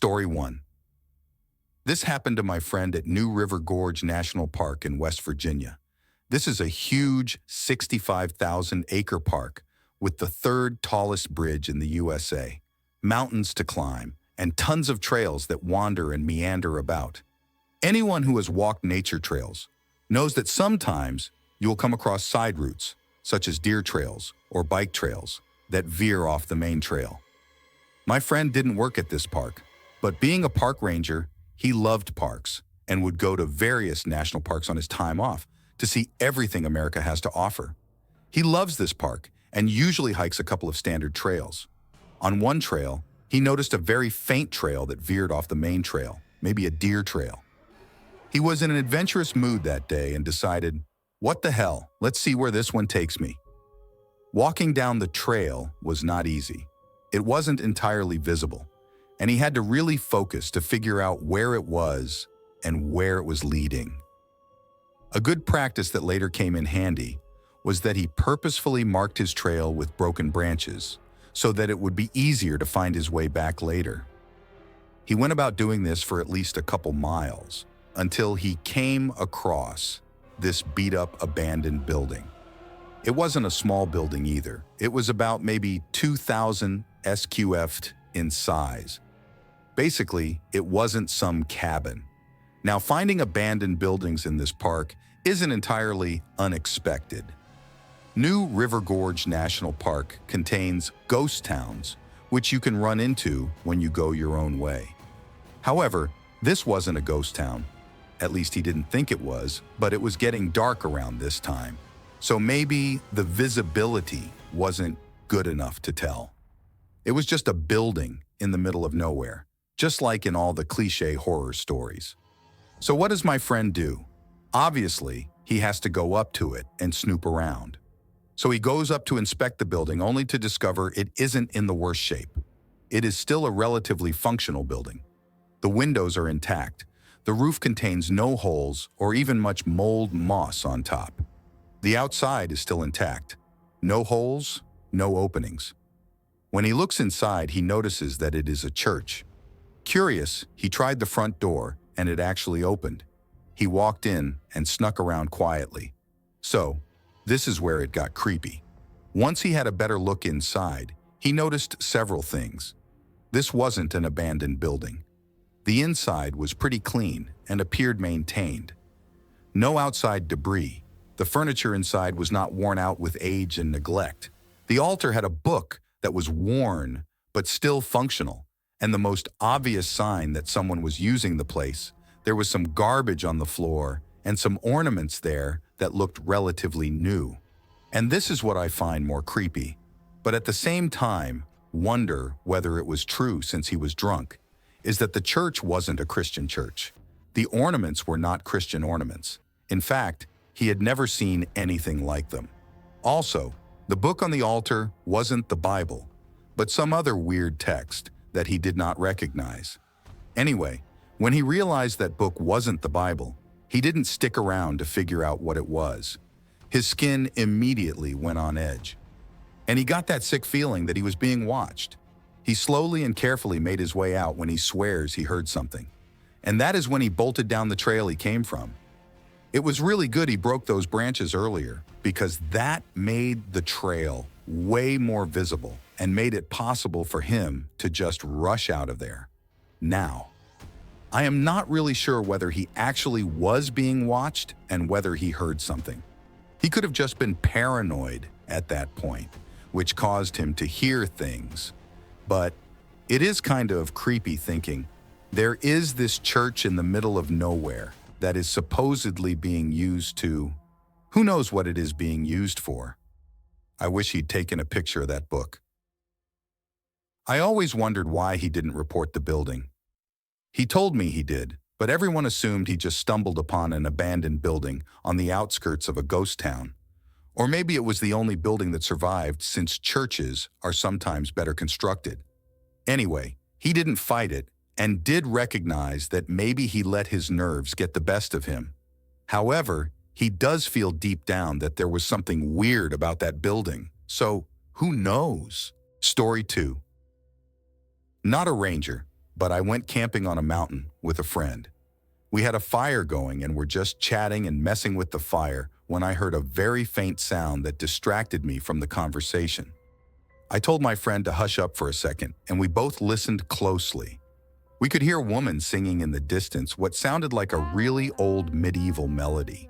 Story 1. This happened to my friend at New River Gorge National Park in West Virginia. This is a huge 65,000-acre park with the third tallest bridge in the USA, mountains to climb, and tons of trails that wander and meander about. Anyone who has walked nature trails knows that sometimes you'll come across side routes, such as deer trails or bike trails, that veer off the main trail. My friend didn't work at this park, but being a park ranger, he loved parks and would go to various national parks on his time off to see everything America has to offer. He loves this park and usually hikes a couple of standard trails. On one trail, he noticed a very faint trail that veered off the main trail, maybe a deer trail. He was in an adventurous mood that day and decided, what the hell, let's see where this one takes me. Walking down the trail was not easy. It wasn't entirely visible, and he had to really focus to figure out where it was and where it was leading. A good practice that later came in handy was that he purposefully marked his trail with broken branches so that it would be easier to find his way back later. He went about doing this for at least a couple miles until he came across this beat-up abandoned building. It wasn't a small building either. It was about maybe 2,000 SQF'd in size. Basically, it wasn't some cabin. Now, finding abandoned buildings in this park isn't entirely unexpected. New River Gorge National Park contains ghost towns, which you can run into when you go your own way. However, this wasn't a ghost town. At least he didn't think it was, but it was getting dark around this time. So maybe the visibility wasn't good enough to tell. It was just a building in the middle of nowhere, just like in all the cliché horror stories. So what does my friend do? Obviously, he has to go up to it and snoop around. So he goes up to inspect the building only to discover it isn't in the worst shape. It is still a relatively functional building. The windows are intact. The roof contains no holes or even much mold moss on top. The outside is still intact. No holes, no openings. When he looks inside, he notices that it is a church. Curious, he tried the front door and it actually opened. He walked in and snuck around quietly. So, this is where it got creepy. Once he had a better look inside, he noticed several things. This wasn't an abandoned building. The inside was pretty clean and appeared maintained. No outside debris. The furniture inside was not worn out with age and neglect. The altar had a book that was worn but still functional, and the most obvious sign that someone was using the place, there was some garbage on the floor and some ornaments there that looked relatively new. And this is what I find more creepy, but at the same time, wonder whether it was true since he was drunk, is that the church wasn't a Christian church. The ornaments were not Christian ornaments. In fact, he had never seen anything like them. Also, the book on the altar wasn't the Bible, but some other weird text that he did not recognize. Anyway, when he realized that book wasn't the Bible, he didn't stick around to figure out what it was. His skin immediately went on edge. And he got that sick feeling that he was being watched. He slowly and carefully made his way out when he swears he heard something. And that is when he bolted down the trail he came from. It was really good he broke those branches earlier, because that made the trail way more visible and made it possible for him to just rush out of there. Now, I am not really sure whether he actually was being watched and whether he heard something. He could have just been paranoid at that point, which caused him to hear things. But it is kind of creepy thinking, there is this church in the middle of nowhere that is supposedly being used to, who knows what it is being used for. I wish he'd taken a picture of that book. I always wondered why he didn't report the building. He told me he did, but everyone assumed he just stumbled upon an abandoned building on the outskirts of a ghost town. Or maybe it was the only building that survived, since churches are sometimes better constructed. Anyway, he didn't fight it and did recognize that maybe he let his nerves get the best of him. However, he does feel deep down that there was something weird about that building. So, who knows? Story 2. Not a ranger, but I went camping on a mountain with a friend. We had a fire going and were just chatting and messing with the fire when I heard a very faint sound that distracted me from the conversation. I told my friend to hush up for a second, and we both listened closely. We could hear a woman singing in the distance what sounded like a really old medieval melody.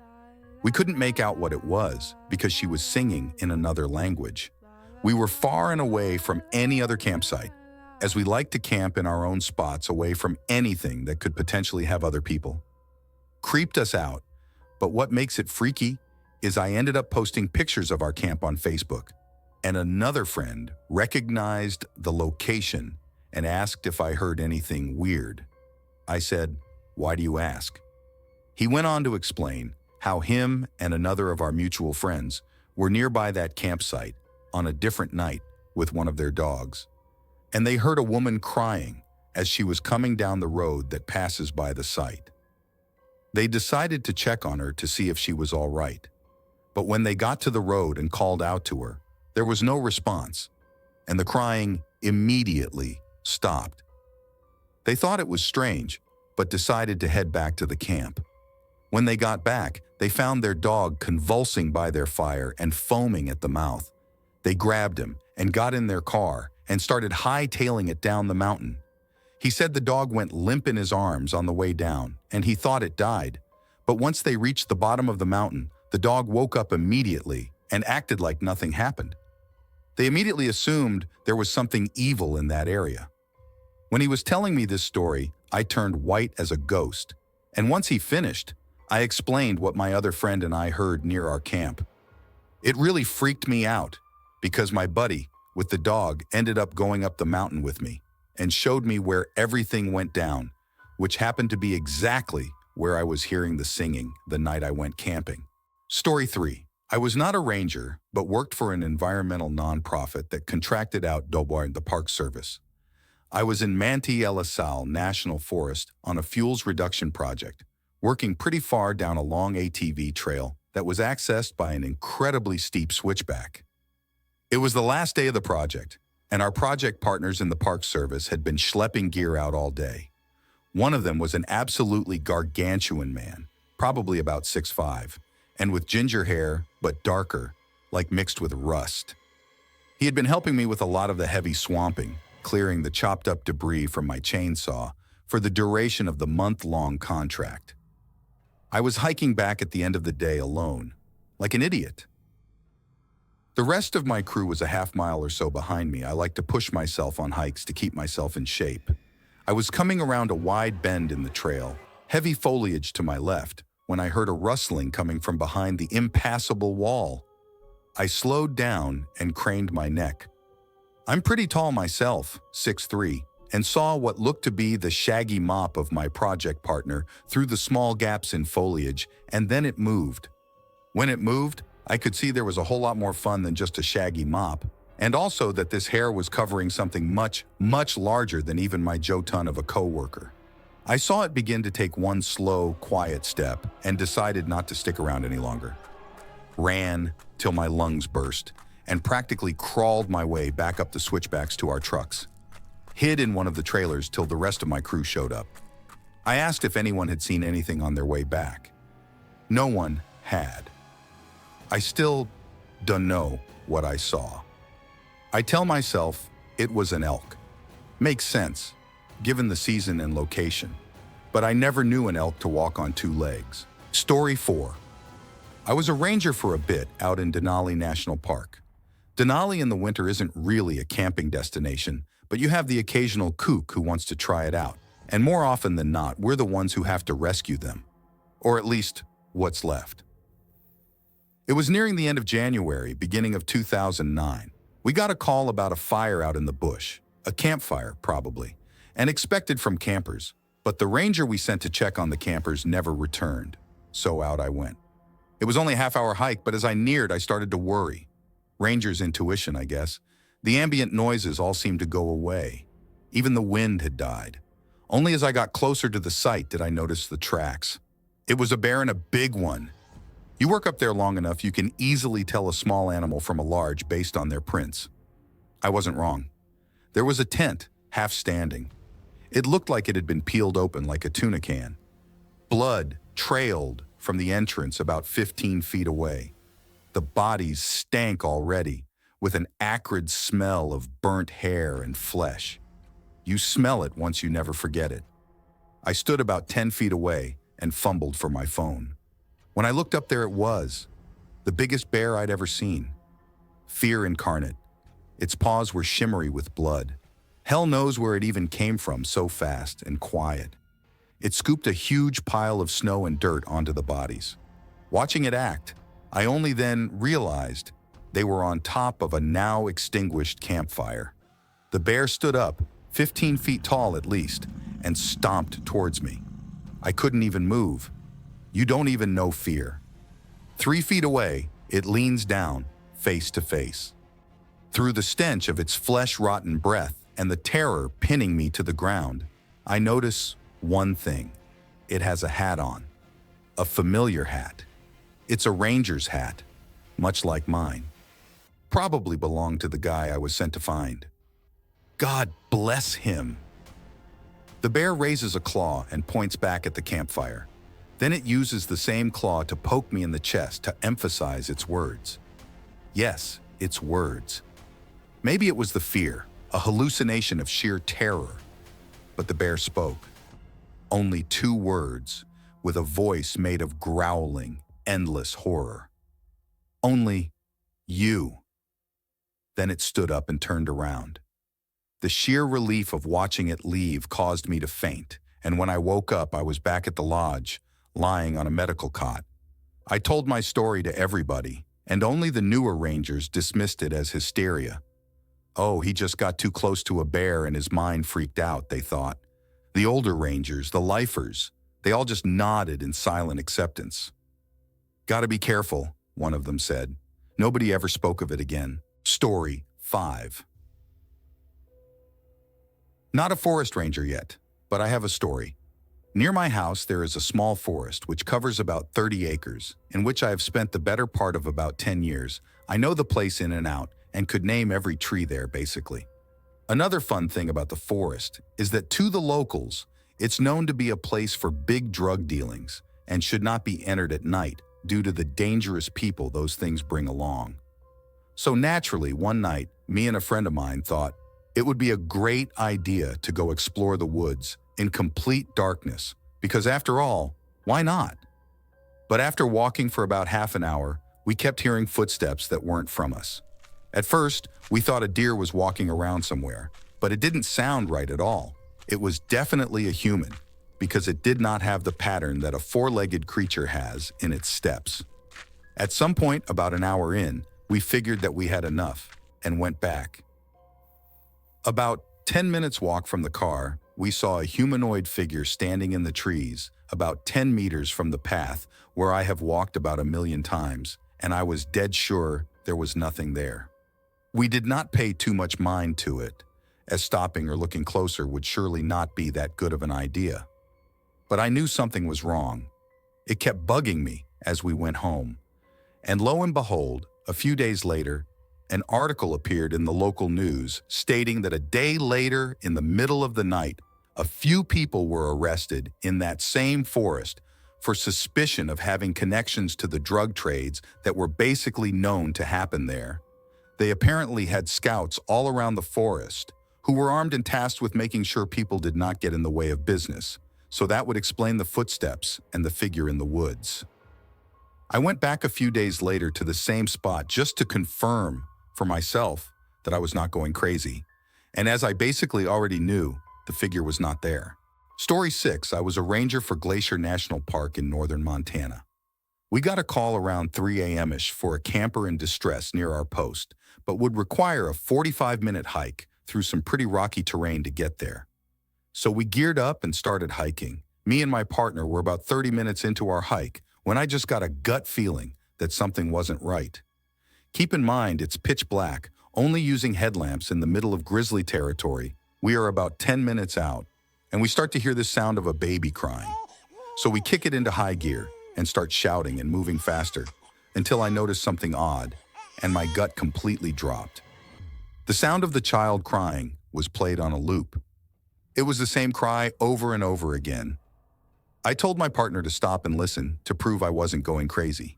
We couldn't make out what it was because she was singing in another language. We were far and away from any other campsite, as we like to camp in our own spots away from anything that could potentially have other people. Creeped us out, but what makes it freaky is I ended up posting pictures of our camp on Facebook, and another friend recognized the location and asked if I heard anything weird. I said, "Why do you ask?" He went on to explain how him and another of our mutual friends were nearby that campsite on a different night with one of their dogs, and they heard a woman crying as she was coming down the road that passes by the site. They decided to check on her to see if she was all right, but when they got to the road and called out to her, there was no response, and the crying immediately stopped. They thought it was strange, but decided to head back to the camp. When they got back, they found their dog convulsing by their fire and foaming at the mouth. They grabbed him and got in their car and started hightailing it down the mountain. He said the dog went limp in his arms on the way down, and he thought it died. But once they reached the bottom of the mountain, the dog woke up immediately and acted like nothing happened. They immediately assumed there was something evil in that area. When he was telling me this story, I turned white as a ghost, and once he finished, I explained what my other friend and I heard near our camp. It really freaked me out because my buddy with the dog ended up going up the mountain with me and showed me where everything went down, which happened to be exactly where I was hearing the singing the night I went camping. Story 3. I was not a ranger, but worked for an environmental nonprofit that contracted out downright the Park Service. I was in Manti La Sal National Forest on a fuels reduction project, working pretty far down a long ATV trail that was accessed by an incredibly steep switchback. It was the last day of the project, and our project partners in the Park Service had been schlepping gear out all day. One of them was an absolutely gargantuan man, probably about 6'5", and with ginger hair, but darker, like mixed with rust. He had been helping me with a lot of the heavy swamping, clearing the chopped-up debris from my chainsaw for the duration of the month-long contract. I was hiking back at the end of the day alone, like an idiot. The rest of my crew was a half-mile or so behind me. I like to push myself on hikes to keep myself in shape. I was coming around a wide bend in the trail, heavy foliage to my left, when I heard a rustling coming from behind the impassable wall. I slowed down and craned my neck. I'm pretty tall myself, 6'3", and saw what looked to be the shaggy mop of my project partner through the small gaps in foliage, and then it moved. When it moved, I could see there was a whole lot more fun than just a shaggy mop, and also that this hair was covering something much, much larger than even my Jotun of a coworker. I saw it begin to take one slow, quiet step and decided not to stick around any longer. Ran till my lungs burst and practically crawled my way back up the switchbacks to our trucks. Hid in one of the trailers till the rest of my crew showed up. I asked if anyone had seen anything on their way back. No one had. I still don't know what I saw. I tell myself it was an elk. Makes sense, given the season and location. But I never knew an elk to walk on two legs. Story 4. I was a ranger for a bit out in Denali National Park. Denali in the winter isn't really a camping destination, but you have the occasional kook who wants to try it out. And more often than not, we're the ones who have to rescue them. Or at least, what's left. It was nearing the end of January, beginning of 2009. We got a call about a fire out in the bush, a campfire probably, and expected from campers, but the ranger we sent to check on the campers never returned, so out I went. It was only a half-hour hike, but as I neared, I started to worry. Ranger's intuition, I guess. The ambient noises all seemed to go away. Even the wind had died. Only as I got closer to the site did I notice the tracks. It was a bear and a big one. You work up there long enough, you can easily tell a small animal from a large based on their prints. I wasn't wrong. There was a tent, half standing. It looked like it had been peeled open like a tuna can. Blood trailed from the entrance about 15 feet away. The bodies stank already, with an acrid smell of burnt hair and flesh. You smell it once you never forget it. I stood about 10 feet away and fumbled for my phone. When I looked up, there it was, the biggest bear I'd ever seen. Fear incarnate. Its paws were shimmery with blood. Hell knows where it even came from so fast and quiet. It scooped a huge pile of snow and dirt onto the bodies. Watching it act, I only then realized they were on top of a now extinguished campfire. The bear stood up, 15 feet tall at least, and stomped towards me. I couldn't even move. You don't even know fear. 3 feet away, it leans down, face to face. Through the stench of its flesh-rotten breath and the terror pinning me to the ground, I notice one thing. It has a hat on. A familiar hat. It's a ranger's hat, much like mine. Probably belonged to the guy I was sent to find. God bless him. The bear raises a claw and points back at the campfire. Then it uses the same claw to poke me in the chest to emphasize its words. Yes, its words. Maybe it was the fear, a hallucination of sheer terror. But the bear spoke. Only 2 words, with a voice made of growling, endless horror. Only you. Then it stood up and turned around. The sheer relief of watching it leave caused me to faint, and when I woke up, I was back at the lodge, lying on a medical cot. I told my story to everybody, and only the newer rangers dismissed it as hysteria. Oh, he just got too close to a bear and his mind freaked out, they thought. The older rangers, the lifers, they all just nodded in silent acceptance. Gotta be careful, one of them said. Nobody ever spoke of it again. Story 5. Not a forest ranger yet, but I have a story. Near my house, there is a small forest which covers about 30 acres, in which I have spent the better part of about 10 years. I know the place in and out and could name every tree there, basically. Another fun thing about the forest is that to the locals, it's known to be a place for big drug dealings and should not be entered at night due to the dangerous people those things bring along. So naturally, one night, me and a friend of mine thought it would be a great idea to go explore the woods in complete darkness, because after all, why not? But after walking for about half an hour, we kept hearing footsteps that weren't from us. At first, we thought a deer was walking around somewhere, but it didn't sound right at all. It was definitely a human, because it did not have the pattern that a 4-legged creature has in its steps. At some point, about an hour in, we figured that we had enough and went back. About 10 minutes walk from the car, we saw a humanoid figure standing in the trees about 10 meters from the path where I have walked about 1,000,000 times, and I was dead sure there was nothing there. We did not pay too much mind to it, as stopping or looking closer would surely not be that good of an idea. But I knew something was wrong. It kept bugging me as we went home. And lo and behold, a few days later, an article appeared in the local news stating that a day later, in the middle of the night, a few people were arrested in that same forest for suspicion of having connections to the drug trades that were basically known to happen there. They apparently had scouts all around the forest who were armed and tasked with making sure people did not get in the way of business. So that would explain the footsteps and the figure in the woods. I went back a few days later to the same spot just to confirm for myself that I was not going crazy. And as I basically already knew, the figure was not there. Story 6, I was a ranger for Glacier National Park in northern Montana. We got a call around 3 a.m.-ish for a camper in distress near our post, but would require a 45-minute hike through some pretty rocky terrain to get there. So we geared up and started hiking. Me and my partner were about 30 minutes into our hike when I just got a gut feeling that something wasn't right. Keep in mind, it's pitch black, only using headlamps in the middle of grizzly territory. We are about 10 minutes out, and we start to hear the sound of a baby crying. So we kick it into high gear and start shouting and moving faster until I notice something odd, and my gut completely dropped. The sound of the child crying was played on a loop. It was the same cry over and over again. I told my partner to stop and listen to prove I wasn't going crazy.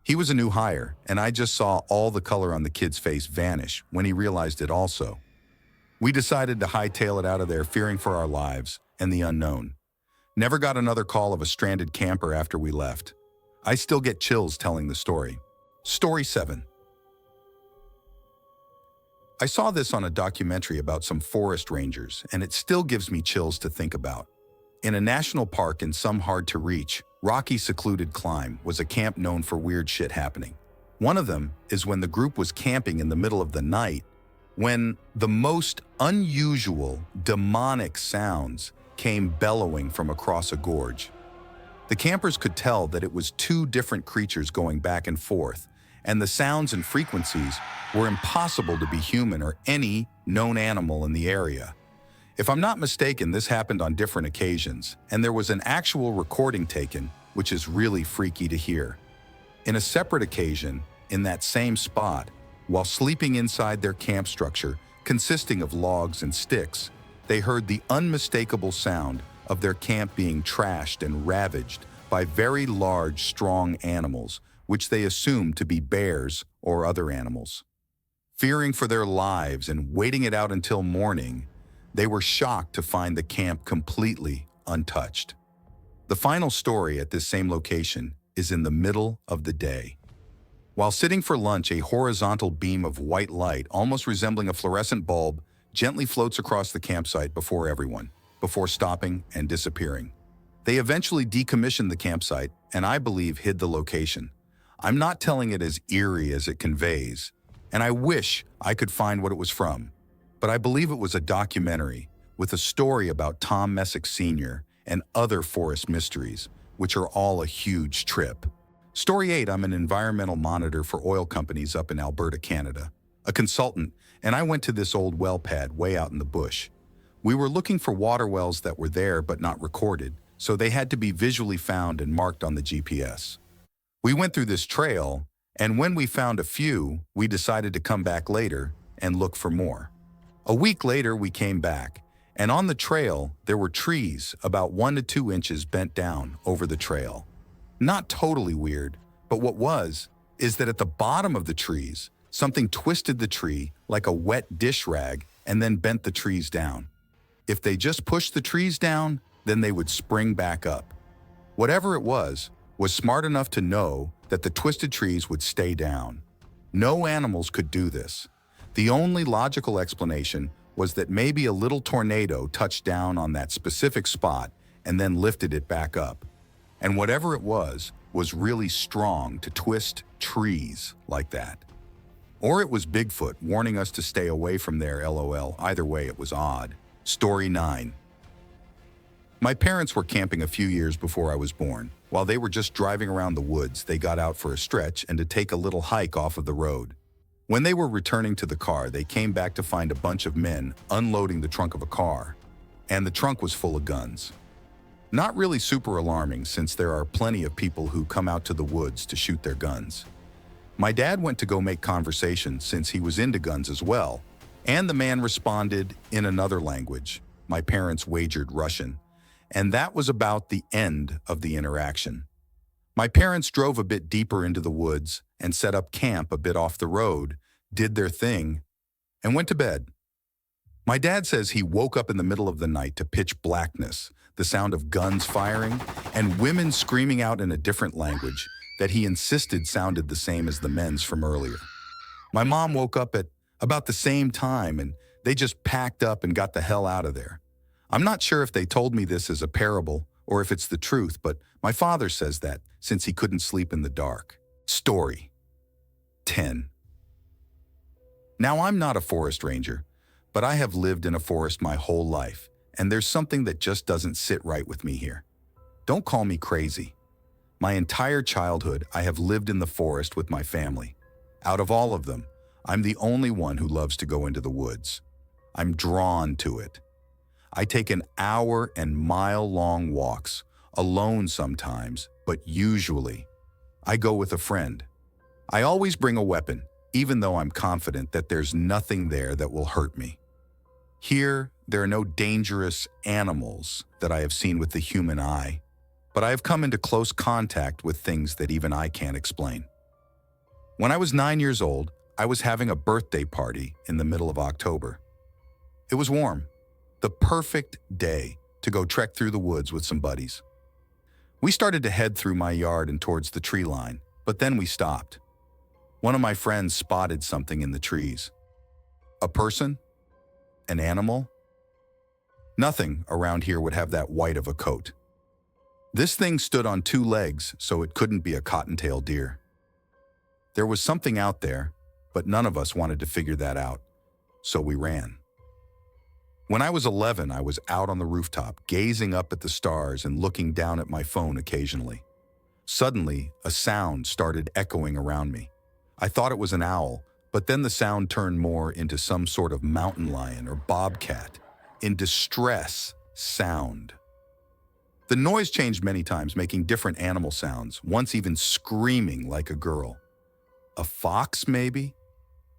He was a new hire, and I just saw all the color on the kid's face vanish when he realized it also. We decided to hightail it out of there, fearing for our lives and the unknown. Never got another call of a stranded camper after we left. I still get chills telling the story. Story 7. I saw this on a documentary about some forest rangers, and it still gives me chills to think about. In a national park in some hard-to-reach, rocky, secluded climb was a camp known for weird shit happening. One of them is when the group was camping in the middle of the night, when the most unusual, demonic sounds came bellowing from across a gorge. The campers could tell that it was two different creatures going back and forth, and the sounds and frequencies were impossible to be human or any known animal in the area. If I'm not mistaken, this happened on different occasions, and there was an actual recording taken, which is really freaky to hear. In a separate occasion, in that same spot, while sleeping inside their camp structure, consisting of logs and sticks, they heard the unmistakable sound of their camp being trashed and ravaged by very large, strong animals, which they assumed to be bears or other animals. Fearing for their lives and waiting it out until morning, they were shocked to find the camp completely untouched. The final story at this same location is in the middle of the day. While sitting for lunch, a horizontal beam of white light, almost resembling a fluorescent bulb, gently floats across the campsite before everyone, before stopping and disappearing. They eventually decommissioned the campsite and I believe hid the location. I'm not telling it as eerie as it conveys, and I wish I could find what it was from, but I believe it was a documentary with a story about Tom Messick Sr. and other forest mysteries, which are all a huge trip. Story 8, I'm an environmental monitor for oil companies up in Alberta, Canada. A consultant, and I went to this old well pad way out in the bush. We were looking for water wells that were there but not recorded, so they had to be visually found and marked on the GPS. We went through this trail, and when we found a few, we decided to come back later and look for more. A week later, we came back, and on the trail, there were trees about 1 to 2 inches bent down over the trail. Not totally weird, but what was, is that at the bottom of the trees, something twisted the tree like a wet dish rag and then bent the trees down. If they just pushed the trees down, then they would spring back up. Whatever it was smart enough to know that the twisted trees would stay down. No animals could do this. The only logical explanation was that maybe a little tornado touched down on that specific spot and then lifted it back up. And whatever it was really strong to twist trees like that. Or it was Bigfoot warning us to stay away from there, LOL. Either way, it was odd. Story 9. My parents were camping a few years before I was born. While they were just driving around the woods, they got out for a stretch and to take a little hike off of the road. When they were returning to the car, they came back to find a bunch of men unloading the trunk of a car, and the trunk was full of guns. Not really super alarming, since there are plenty of people who come out to the woods to shoot their guns. My dad went to go make conversation since he was into guns as well, and the man responded in another language. My parents wagered Russian, and that was about the end of the interaction. My parents drove a bit deeper into the woods and set up camp a bit off the road, did their thing, and went to bed. My dad says he woke up in the middle of the night to pitch blackness, the sound of guns firing, and women screaming out in a different language that he insisted sounded the same as the men's from earlier. My mom woke up at about the same time, and they just packed up and got the hell out of there. I'm not sure if they told me this as a parable or if it's the truth, but my father says that since he couldn't sleep in the dark. Story 10. Now, I'm not a forest ranger, but I have lived in a forest my whole life, and there's something that just doesn't sit right with me here. Don't call me crazy. My entire childhood, I have lived in the forest with my family. Out of all of them, I'm the only one who loves to go into the woods. I'm drawn to it. I take an hour and mile-long walks, alone sometimes, but usually I go with a friend. I always bring a weapon, even though I'm confident that there's nothing there that will hurt me. Here, there are no dangerous animals that I have seen with the human eye, but I have come into close contact with things that even I can't explain. When I was 9 years old, I was having a birthday party in the middle of October. It was warm, the perfect day to go trek through the woods with some buddies. We started to head through my yard and towards the tree line, but then we stopped. One of my friends spotted something in the trees. A person? An animal? Nothing around here would have that white of a coat. This thing stood on 2 legs, so it couldn't be a cottontail deer. There was something out there, but none of us wanted to figure that out, so we ran. When I was 11, I was out on the rooftop, gazing up at the stars and looking down at my phone occasionally. Suddenly, a sound started echoing around me. I thought it was an owl, but then the sound turned more into some sort of mountain lion or bobcat, in distress sound. The noise changed many times, making different animal sounds, once even screaming like a girl. A fox, maybe?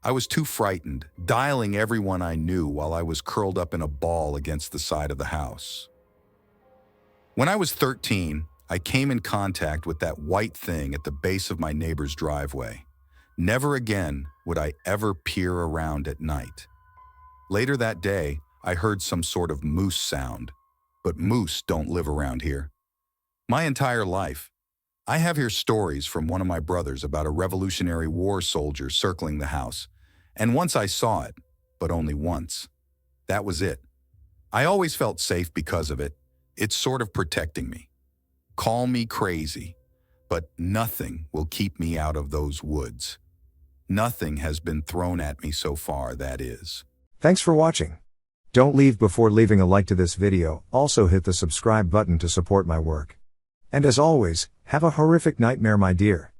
I was too frightened, dialing everyone I knew while I was curled up in a ball against the side of the house. When I was 13, I came in contact with that white thing at the base of my neighbor's driveway. Never again would I ever peer around at night. Later that day, I heard some sort of moose sound, but moose don't live around here. My entire life, I have here stories from one of my brothers about a Revolutionary War soldier circling the house, and once I saw it, but only once. That was it. I always felt safe because of it. It's sort of protecting me. Call me crazy, but nothing will keep me out of those woods. Nothing has been thrown at me so far, that is. Thanks for watching. Don't leave before leaving a like to this video. Also hit the subscribe button to support my work. And as always, have a horrific nightmare, my dear.